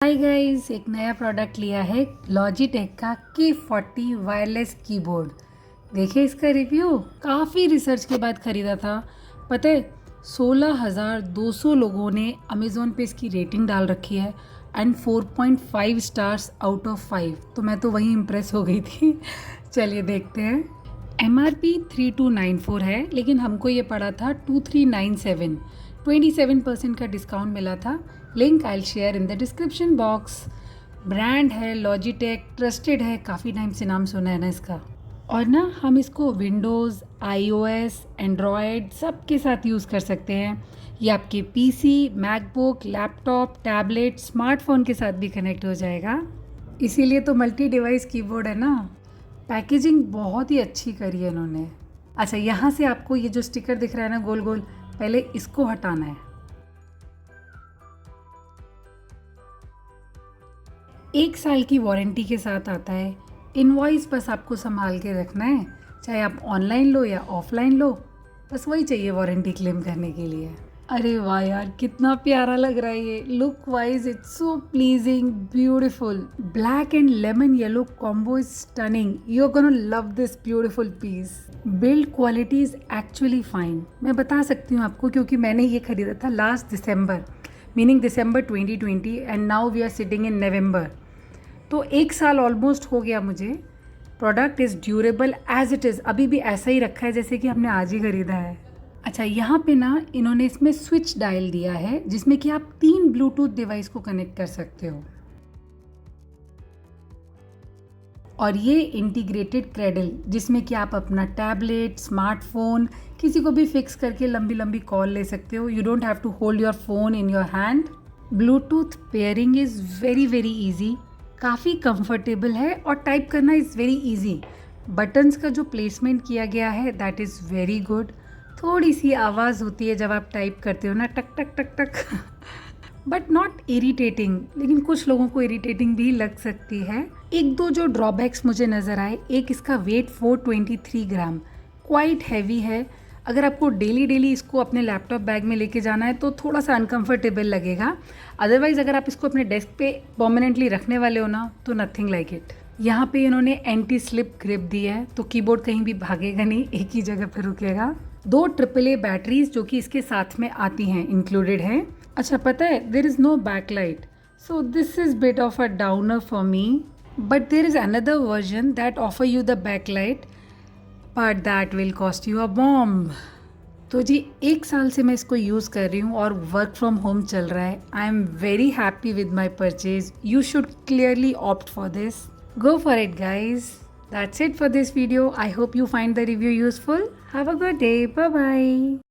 Hi guys, एक नया product लिया है लॉजिटेक का K40 वायरलेस कीबोर्ड। देखिए इसका रिव्यू, काफ़ी रिसर्च के बाद ख़रीदा था। पता है 16,200 लोगों ने अमेज़ोन पे इसकी रेटिंग डाल रखी है एंड 4.5 स्टार्स आउट ऑफ 5। तो मैं तो वहीं इम्प्रेस हो गई थी। चलिए देखते हैं। MRP 3294 है, लेकिन हमको ये पड़ा था 2397। 27% का डिस्काउंट मिला था। Link I share in the description box. Brand है लॉजिटेक, ट्रस्टेड है, काफ़ी टाइम से नाम सुना है ना इसका। और ना हम इसको विंडोज़, iOS, एंड्रॉयड सब के साथ यूज़ कर सकते हैं। ये आपके PC, MacBook, laptop, tablet, smartphone के साथ भी कनेक्ट हो जाएगा। इसीलिए तो मल्टी डिवाइस कीबोर्ड है ना। पैकेजिंग बहुत ही अच्छी करी है इन्होंने। अच्छा, यहाँ से आपको ये जो स्टिकर दिख रहा है ना गोल गोल, पहले इसको हटाना है। एक साल की वारंटी के साथ आता है। इनवॉइस बस आपको संभाल के रखना है, चाहे आप ऑनलाइन लो या ऑफलाइन लो, बस वही चाहिए वारंटी क्लेम करने के लिए। अरे वाह यार, कितना प्यारा लग रहा है ये। Look wise it's so pleasing, beautiful. Black and lemon yellow combo is stunning. You are gonna love this beautiful piece. Build quality is actually fine. मैं बता सकती हूँ आपको, क्योंकि मैंने ये खरीदा था last December, meaning December 2020, and now we are sitting in November. तो एक साल ऑलमोस्ट हो गया मुझे। Product is durable as it is, अभी भी ऐसा ही रखा है जैसे कि हमने आज ही खरीदा है। अच्छा, यहाँ पे ना इन्होंने इसमें स्विच डायल दिया है, जिसमें कि आप 3 ब्लूटूथ डिवाइस को कनेक्ट कर सकते हो। और ये इंटीग्रेटेड क्रेडल, जिसमें कि आप अपना टैबलेट, स्मार्टफोन किसी को भी फिक्स करके लंबी लंबी कॉल ले सकते हो। You don't have to hold your phone in your hand. Bluetooth pairing is very very easy, काफ़ी कंफर्टेबल है, और टाइप करना इज़ वेरी ईजी। बटन्स का जो प्लेसमेंट किया गया है दैट इज़ वेरी गुड। थोड़ी सी आवाज़ होती है जब आप टाइप करते हो ना, टक टक टक टक, बट नॉट इरिटेटिंग। लेकिन कुछ लोगों को इरिटेटिंग भी लग सकती है। एक दो जो ड्रॉबैक्स मुझे नज़र आए, एक इसका वेट 423 ग्राम, क्वाइट हैवी है। अगर आपको डेली डेली इसको अपने लैपटॉप बैग में लेके जाना है तो थोड़ा सा अनकंफर्टेबल लगेगा। अदरवाइज़ अगर आप इसको अपने डेस्क पे परमानेंटली रखने वाले हो ना, तो नथिंग लाइक इट। यहाँ पे इन्होंने एंटी स्लिप ग्रिप दी है, तो कीबोर्ड कहीं भी भागेगा नहीं, एक ही जगह पे रुकेगा। 2 AAA बैटरीज जो कि इसके साथ में आती हैं इंक्लूडेड हैं। अच्छा, पता है there is no backlight, so this is bit of a downer for me, but there is another version that offer you the backlight, but that will cost you a bomb. तो जी, एक साल से मैं इसको यूज़ कर रही हूँ और वर्क फ्रॉम होम चल रहा है। I am very happy with my purchase. You should clearly opt for this. Go for it, guys. That's it for this video. I hope you find the review useful. Have a good day. Bye bye.